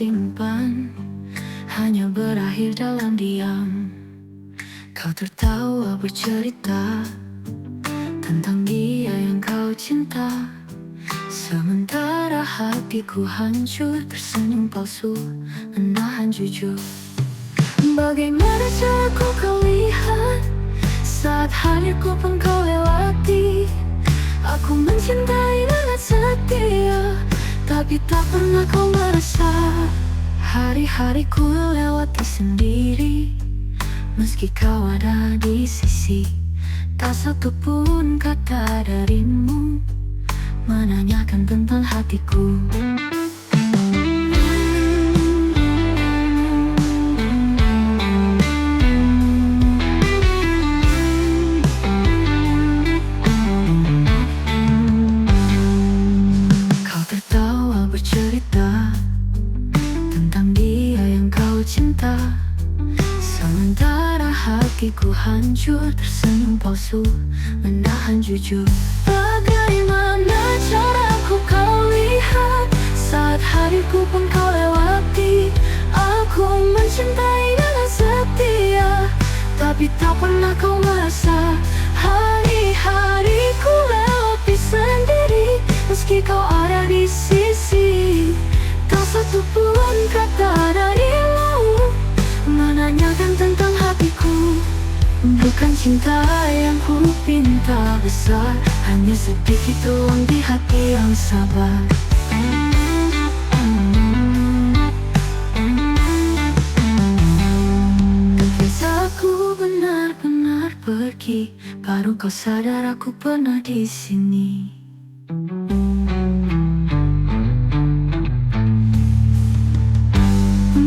simpan hanya berakhir dalam diam. Kau tertawa bercerita tentang dia yang kau cinta, sementara hatiku hancur tersenyum palsu menahan jujur. Bagaimana caraku kau lihat saat hadirku pun kau lewati. Aku mencintai dengan setia, tapi tak pernah kau merasa. Hari-hariku lewati sendiri, meski kau ada di sisi. Tak satu pun kata darimu menanyakan tentang hatiku. Kau tertawa bercerita tentang dia yang kau cinta, sementara hatiku hancur tersenyum palsu menahan jujur. Bagaimana caraku kau lihat saat hariku pun kau lewati. Aku mencintai dengan setia, tapi tak pernah kau merasa. Hari-hariku lewati sendiri, meski kau ada di sisi. Tak satu pun kata darimu menanyakan tentang hatiku. Bukan cinta yang ku pinta besar, hanya sedikit ruang di hati yang sabar. Ketika aku benar-benar pergi, baru kau sadar aku pernah di sini.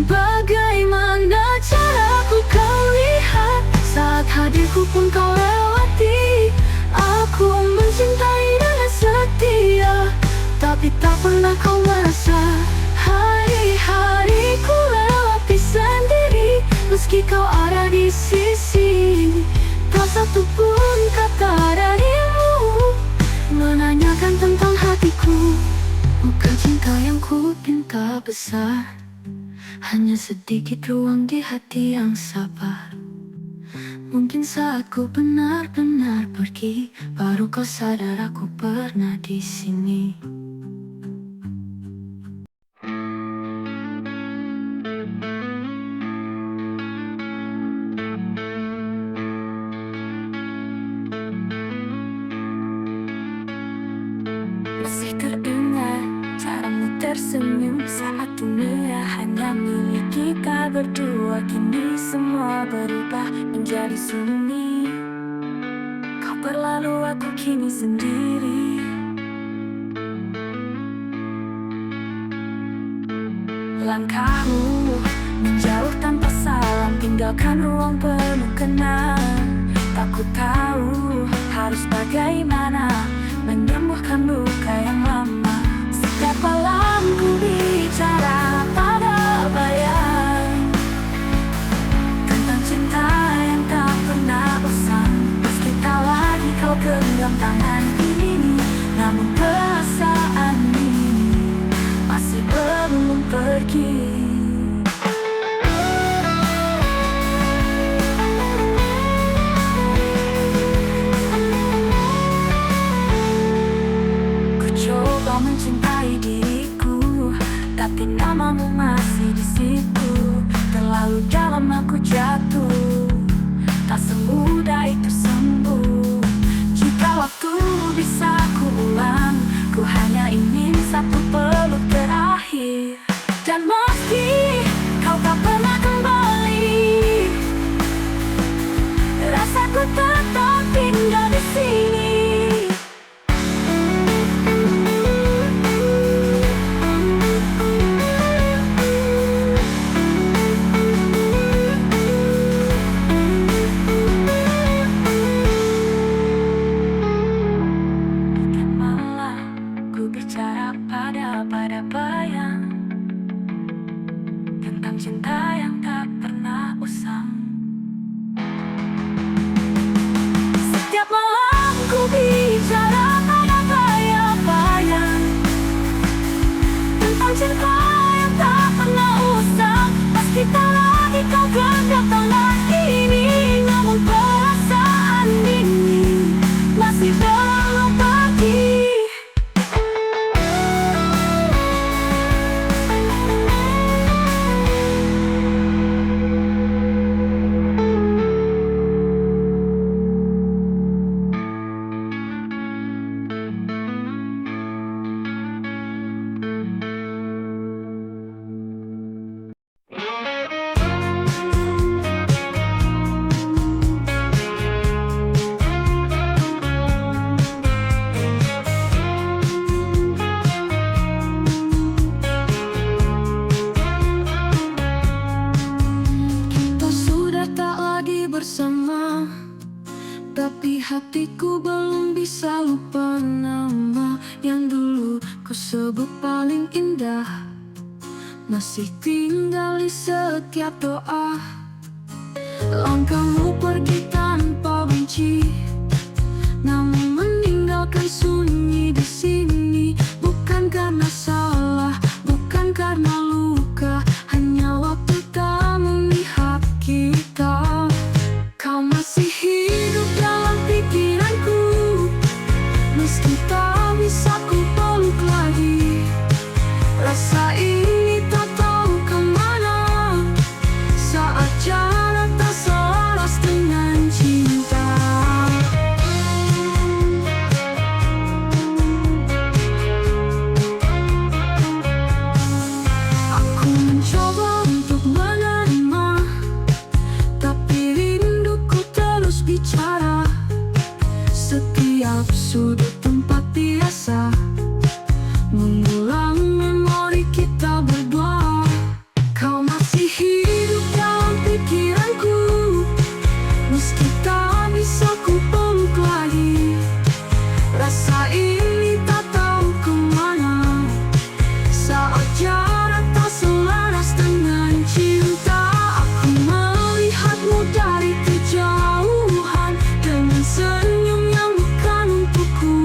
Bagaimana caraku kau lihat saat hadirku pun kau lewati. Aku mencintai dengan setia, tapi tak pernah kau merasa. Hari-hariku lewati sendiri, meski kau ada di sisi. Tak satu pun kata darimu menanyakan tentang hatiku. Bukan cinta yang ku pinta besar, hanya sedikit ruang di hati yang sabar. Mungkin saat ku benar-benar pergi, baru kau sadar aku pernah di sini. Masih teringat caramu tersenyum saat dunia hanya milik kita berdua. Kini semua berubah menjadi sunyi. Kau berlalu, aku kini sendiri. Langkahmu menjauh tanpa salam, tinggalkan ruang penuh kenangan. Tak ku tahu harus bagaimana menyembuhkan luka yang lama. Setiap malam ku bicara pada bayang tentang cinta yang tak pernah usang. Meski tak lagi kau genggam tangan ini, namun perasaan ini masih belum pergi. Mencintai diriku, tapi namamu masih di situ. Terlalu dalam aku jatuh, tak semudah itu sembuh. Jika waktu bisa ku ulang, ku hanya ingin satu peluk terakhir. Dan meski kau tak pernah kembali, rasaku tetap tinggal di sini. Cinta yang tak pernah usang. Setiap malam ku bicara pada bayang-bayang tentang cinta yang tak pernah lupa nama yang dulu ku sebut paling indah, masih tinggal di setiap doa. Langkahmu pergi tanpa benci, namun meninggalkan sunyi di sini. Bukan karena salah, bukan karena luka, hanya waktu tak memihak kita. Kau masih hidup dalam pikiranku, meski tak bisa ku peluk lagi. Rasa ini tak tahu kemana saat jarak tak selaras dengan cinta. Aku mencoba untuk menerima, tapi rinduku terus bicara. Setiap sudut tempat biasa mengulang memori kita berdua. Kau masih hidup dalam pikiranku, meski tak bisa ku peluk lagi. Rasa ini tak tahu kemana saat jarak tak selaras dengan cinta. Aku melihatmu dari kejauhan dengan senyum yang bukan untukku,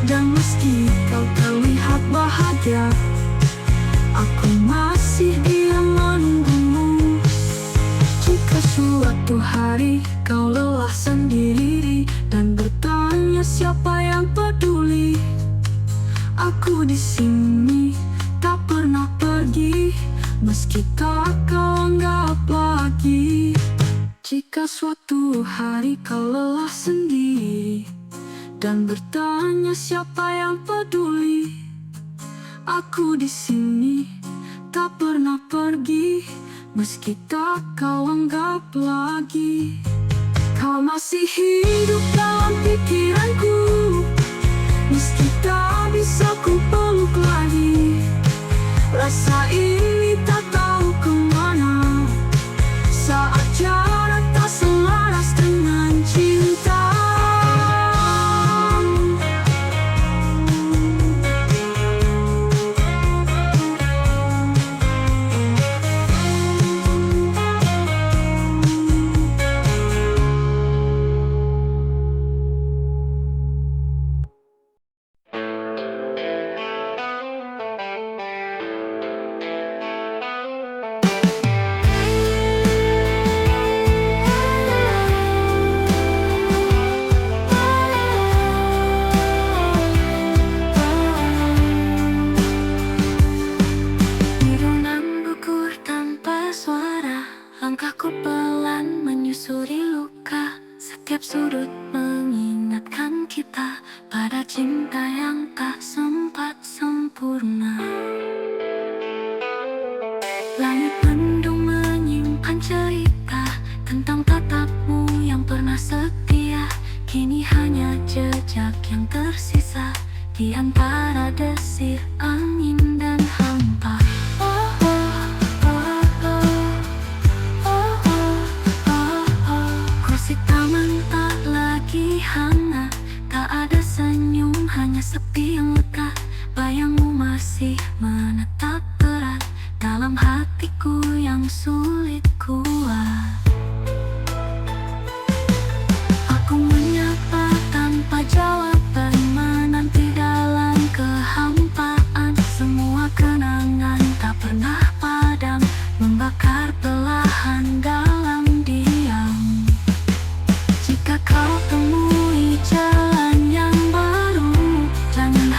dan meski kau terlihat bahagia, aku masih diam menunggumu. Jika suatu hari kau lelah sendiri dan bertanya siapa yang peduli, aku di sini tak pernah pergi, meski tak kau anggap lagi. Jika suatu hari kau lelah sendiri dan bertanya siapa yang peduli, aku di sini tak pernah pergi, meski tak kau anggap lagi. Kau masih hidup dalam pikiranku, meski tak bisa ku peluk lagi. Rasa ini tak tahu kemana saat jarak tak selaras dengan cinta. Langkahku pelan menyusuri luka, setiap sudut mengingatkan kita pada cinta yang tak sempat sempurna. Langit mendung menyimpan cerita tentang tatapmu yang pernah setia. Kini hanya jejak yang tersisa di antara desir angin dan hampa. Hangat, tak ada senyum, hanya sepi yang lekat. Bayangmu masih menetap berat dalam hatiku yang sulit kuat. Aku menyapa tanpa jawaban, menanti dalam kehampaan. Semua kenangan tak pernah padam, membakar perlahan dalam diam. Jika kau temui jalan yang baru, jangan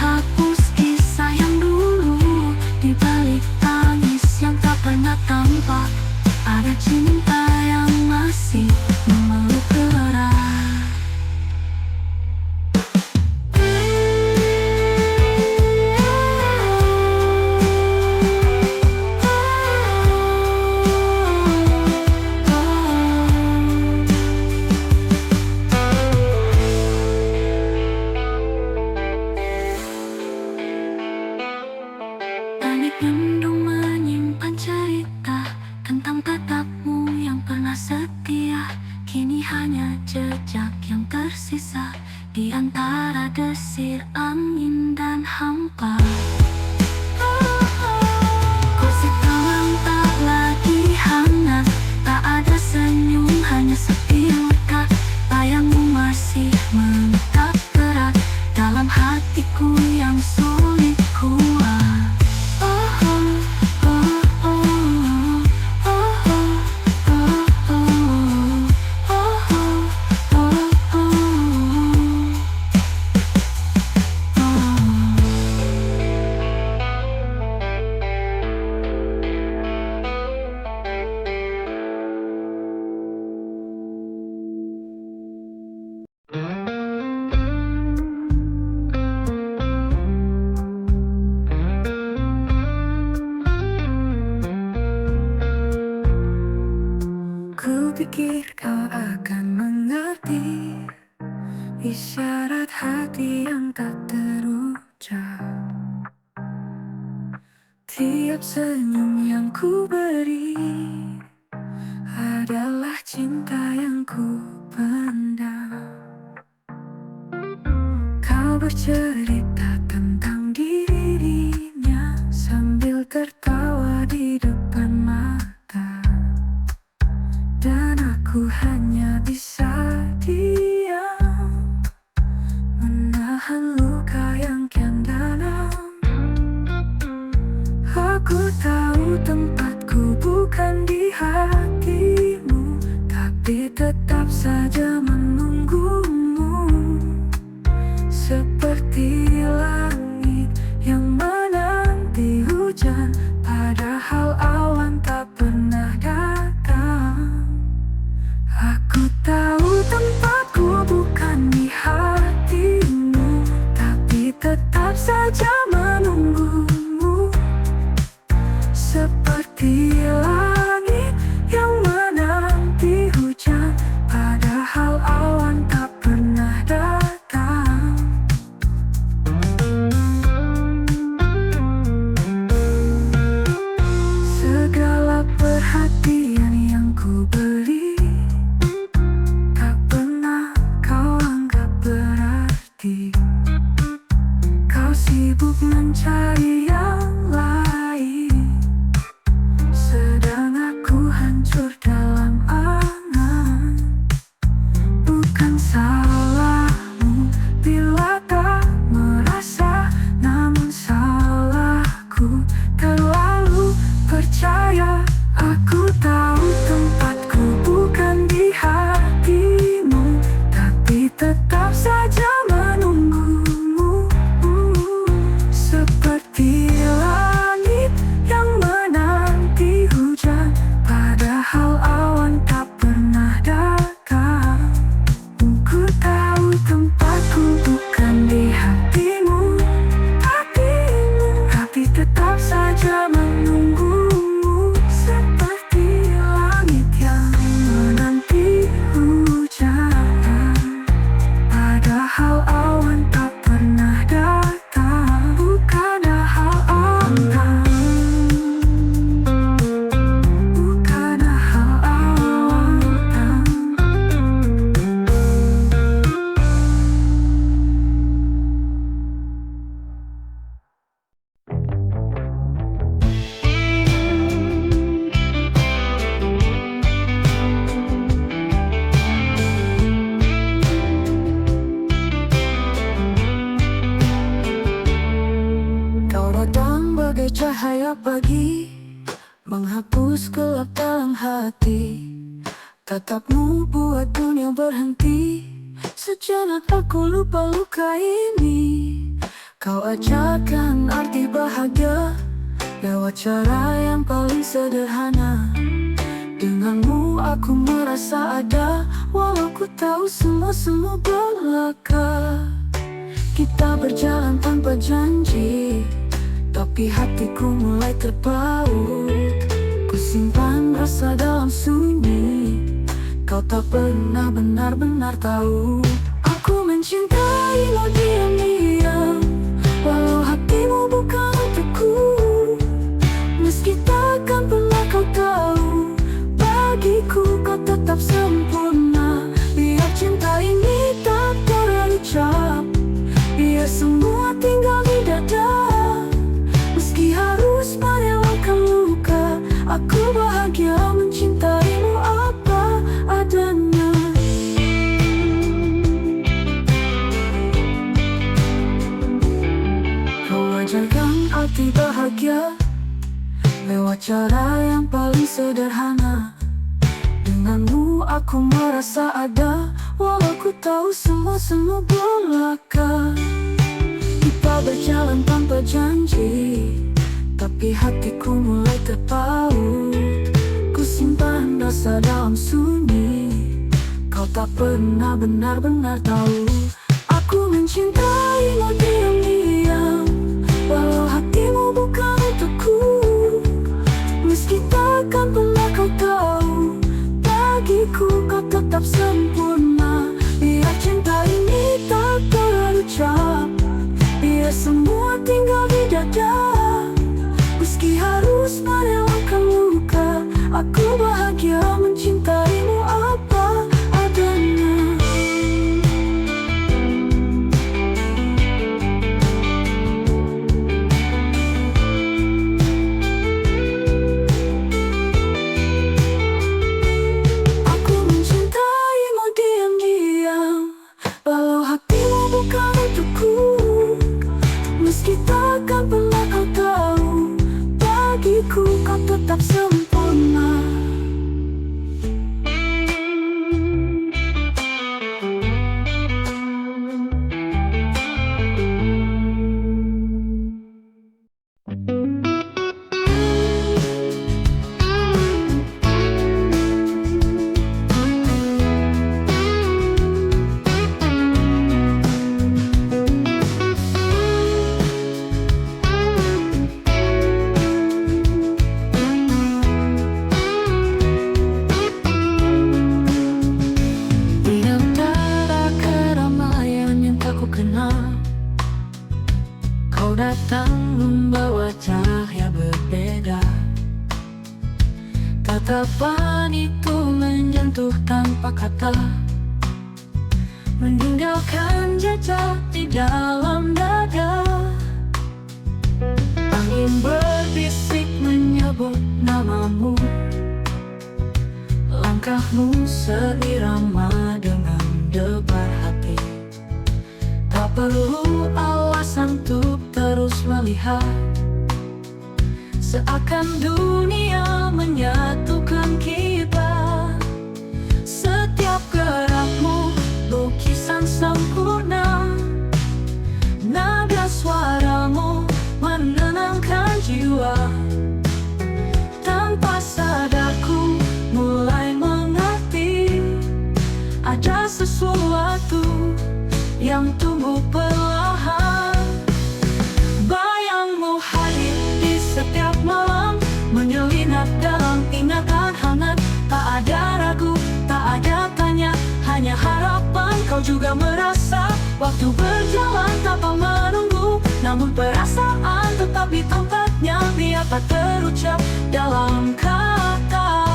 suara desir angin dan hampa. Gosip malam tak lagi hangat, tak ada senyum, hanya sepi luka. Bayangmu masih menetap berat dalam hatiku yang sulit kuat. Kupikir kau akan mengerti isyarat hati yang tak terucap. Tiap senyum yang ku beri adalah cinta yang ku pendam. Kau bercerita tentang dirinya sambil tertawa di depan mata, dan aku hanya bisa diam, menahan luka yang kian dalam. Aku tahu tempatku bukan di hatimu, tapi tetap saja menunggumu. Seperti langit yang menanti hujan, padahal awan tak pernah datang. Aku tahu tempatku bukan di hatimu, tapi tetap saja menunggumu. Seperti langit yang menanti hujan, padahal awan tak pernah datang. Segala perhatian yang ku beri tak pernah kau anggap berarti. Kau sibuk mencari yang lain, sedang aku hancur dalam angan. Bukan salahmu bila tak merasa, namun salahku terlalu percaya. Aku tahu tempatku bukan di hatimu, tapi tetap saja menunggumu. Seperti langit yang menanti hujan, padahal awan tak pernah datang. Ku tahu tempatku bukan di hatimu, tapi tetap saja menunggumu. Seperti langit yang menanti hujan, padahal awan tak pernah datang. Bukanlah awan, bukanlah awan. Kau datang bagai cahaya pagi, menghapus gelap dalam hati. Tatapmu buat dunia berhenti, sejenak aku lupa luka ini. Kau ajarkan arti bahagia lewat cara yang paling sederhana. Denganmu aku merasa ada, walau ku tahu semua belaka. Kita berjalan tanpa janji, tapi hatiku mulai terpaut. Ku simpan rasa dalam sunyi, kau tak pernah benar-benar tahu. Aku mencintaimu diam-diam, walau hatimu bukan untukku. Meski takkan pernah kau tahu, bagiku kau tetap sempurna. Biar cinta ini tak terucap, semua tinggal di dada. Meski harus merelakan luka, aku bahagia mencintaimu apa adanya. Kau ajarkan arti bahagia lewat cara yang paling sederhana. Denganmu aku merasa ada, walau ku tahu semua belaka. Kita berjalan tanpa janji, tapi hatiku mulai terpaut. Ku simpan rasa dalam sunyi, kau tak pernah benar-benar tahu. Aku mencintaimu diam-diam, walau hatimu bukan untukku. Meski takkan pernah kau tahu, bagiku kau tetap sempurna. Biar cinta ini tak terucap, biar semua tinggal di dada. Meski harus merelakan luka, aku bahagia mencintaimu apa adanya. Aku mencintaimu diam-diam, walau hatimu bukan untukku. Meski takkan pernah kau tahu, bagiku kau tetap sempurna. Di antara keramaian yang tak ku kenal, kau datang membawa cahaya berbeda. Tatapan itu menyentuh tanpa kata, meninggalkan jejak di dalam dada. Angin berbisik menyebut namamu, langkahmu seirama dengan debar hati. Tak perlu alasan untuk terus melihat, seakan dunia menyatukan kita. Setiap gerakmu lukisan sempurna, nada suaramu menenangkan jiwa. Tanpa sadarku mulai mengerti, ada sesuatu yang tumbuh perlahan. Bayangmu hadir di setiap malam, menyelinap dalam ingatan hangat. Tak ada ragu, tak ada tanya, hanya harapan. Kau juga merasa waktu berjalan tanpa menunggu, namun perasaan tetap di tempatnya. Biar tak terucap dalam kata,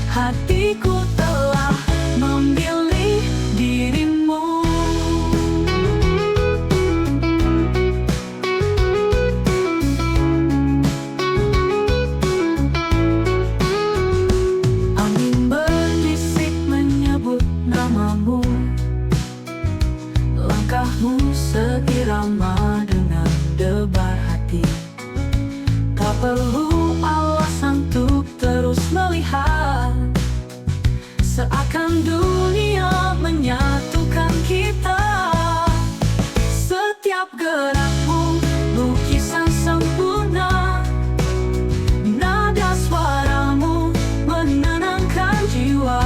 hatiku telah memilih dirimu. Angin berbisik menyebut namamu, langkahmu seirama dengan debar hati. Tak perlu alasan untuk terus melihat, seakan dunia menyatukan kita. Setiap gerakmu lukisan sempurna, nada suaramu menenangkan jiwa.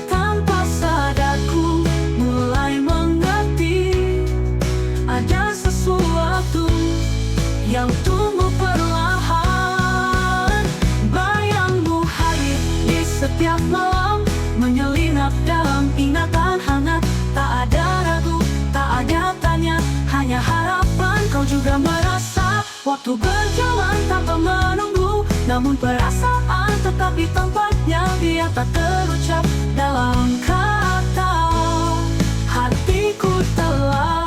Tanpa sadarku mulai mengerti, ada sesuatu yang tumbuh perlahan. Bayangmu hadir di setiap malam, menyelinap dalam ingatan hangat. Tak ada ragu, tak ada tanya, hanya harapan. Kau juga merasa waktu berjalan tanpa menunggu, namun perasaan tetap di tempatnya. Biar tak terucap dalam kata, hatiku telah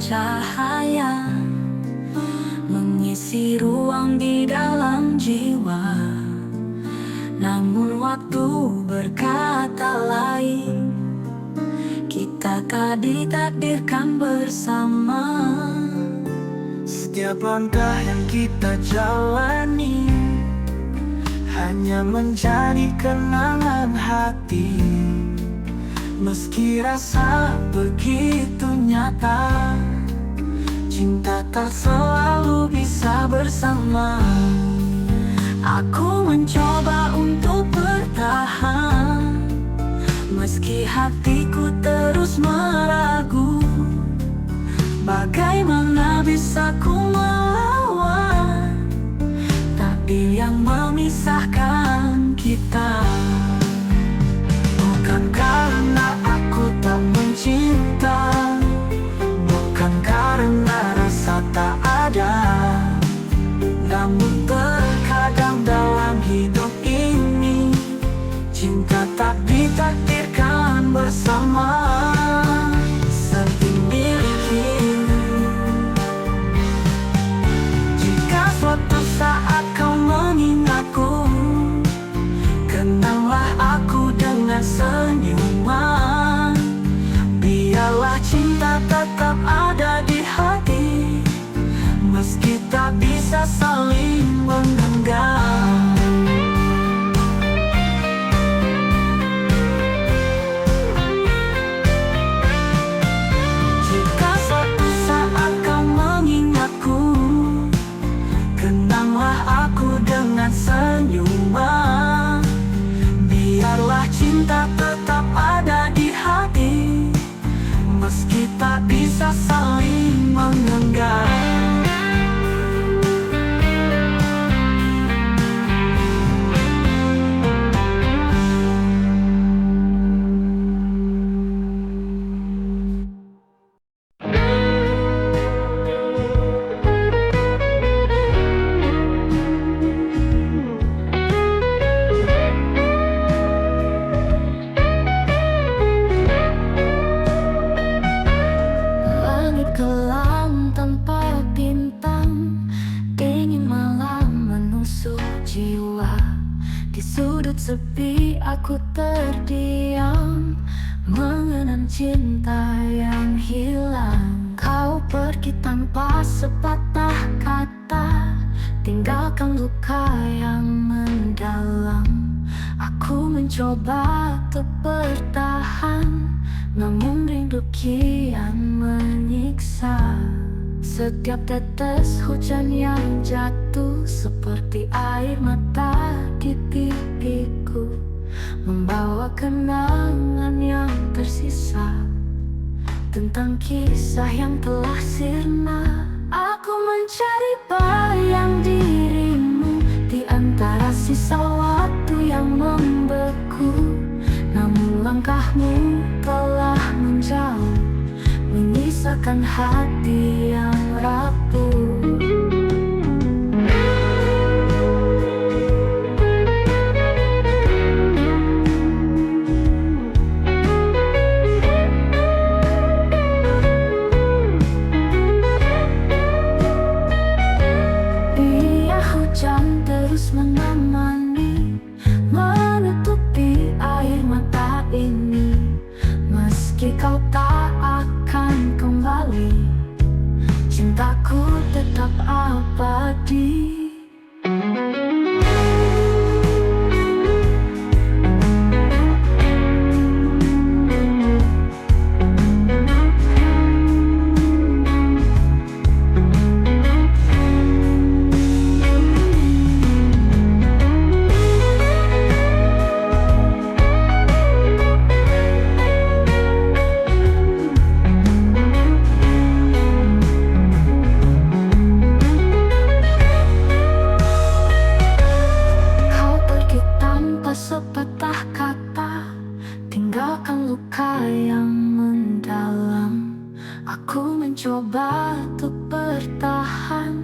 cahaya mengisi ruang di dalam jiwa. Namun waktu berkata lain, kita tak ditakdirkan bersama. Setiap langkah yang kita jalani hanya menjadi kenangan hati. Meski rasa begitu nyata, cinta tak selalu bisa bersama. Aku mencoba untuk bertahan, meski hatiku terus meragu. Bagaimana bisa ku melawan takdir yang memisahkan kita? Bukan karena aku tak mencinta, bukan karena rasa tak ada, namun terkadang dalam hidup ini cinta tak ditakdirkan bersama. Seperti miliki, jika suatu saat kau mengingatku, kenanglah aku dengan senyuman. Biarlah cinta tetap ada di hati, meski tak bisa saling menggenggam. Jika suatu saat kau mengingatku, kenanglah aku dengan senyuman. Biarlah cinta tetap ada di hati, meski tak bisa saling menggenggam. Langit kelam tanpa bintang, dingin malam menusuk jiwa. Di sudut sepi aku terdiam, mengenang cinta yang hilang. Kau pergi tanpa sepatah kata, tinggalkan luka yang mendalam. Aku mencoba untuk bertahan, namun rindu kian menyiksa. Setiap tetes hujan yang jatuh seperti air mata di pipiku, membawa kenangan yang tersisa tentang kisah yang telah sirna. Aku mencari bayang dirimu di antara sisa waktu yang membeku. Namun langkahmu telah menjauh, menyisakan hati yang rapuh. Biar hujan terus menemani, menutupi air mata ini, meski kau tak akan kembali, cintaku tetap abadi. Sepatah kata, tinggalkan luka yang mendalam. Aku mencoba untuk bertahan,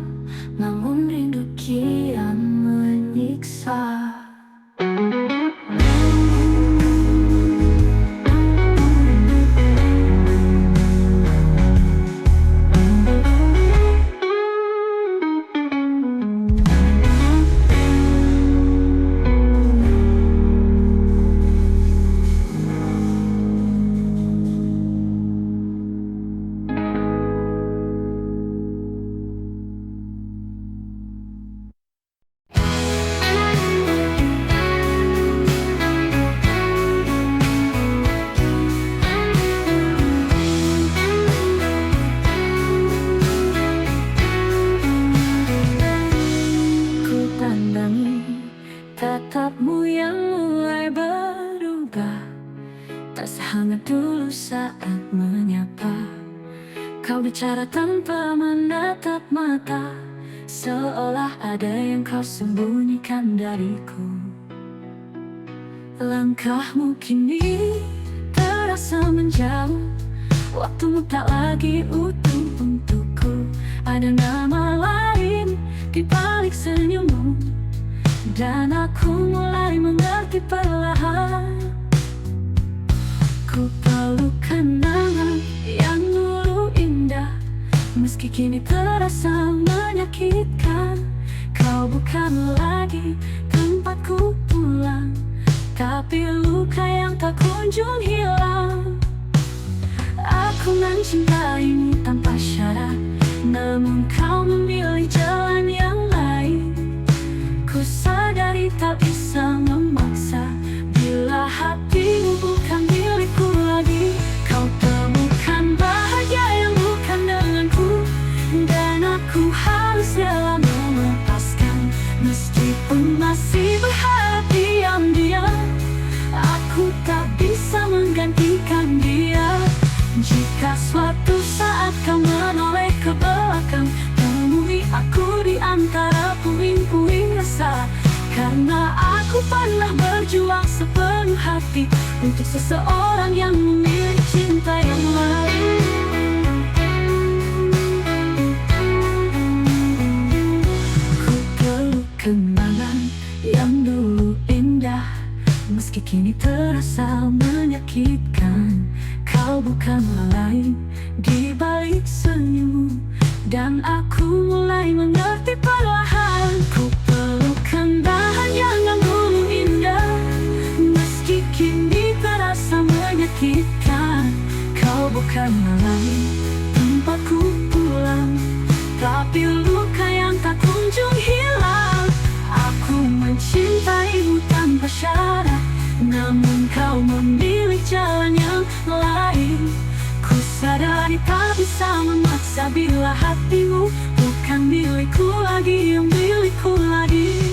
namun rindu kian menyiksa. bicara tanpa menatap mata, seolah ada yang kau sembunyikan dariku. Langkahmu kini terasa menjauh, waktumu tak lagi utuh untukku. Ada nama lain di balik senyummu, dan aku mulai mengerti perlahan. Ku peluk kenangan yang dulu indah, meski kini terasa menyakitkan. Kau bukan lagi tempatku pulang, tapi luka yang tak kunjung hilang. Aku mencintaimu tanpa syarat, namun kau memilih jalan yang lain. Ku sadari tak bisa memaksa, bila hatimu bukan milikku lagi. Kau temukan bahagia yang bukan denganku, dan aku harus rela melepaskan. Meskipun masih berharap diam-diam, aku tak bisa menggantikan dia. Jika suatu saat kau menoleh ke belakang, temui aku di antara puing-puing rasa. Karena aku pernah berjuang sepenuh hati untuk seseorang yang memilih cinta yang lain. Ku peluk kenangan yang dulu indah, meski kini terasa menyakitkan. Kau bukanlah lain di balik senyummu, dan aku mulai mengerti perlahan. Ku pelukkan bahan yang dulu indah, meski kini terasa menyakitkan. Kau bukanlah lain tempatku pulang, tapi luka yang tak kunjung hilang. Aku mencintaimu tanpa syarat, namun kau memilih jalan yang lain. Ku sadari tak bisa memaksa, bila hatimu bukan milikku lagi, yang milikku lagi.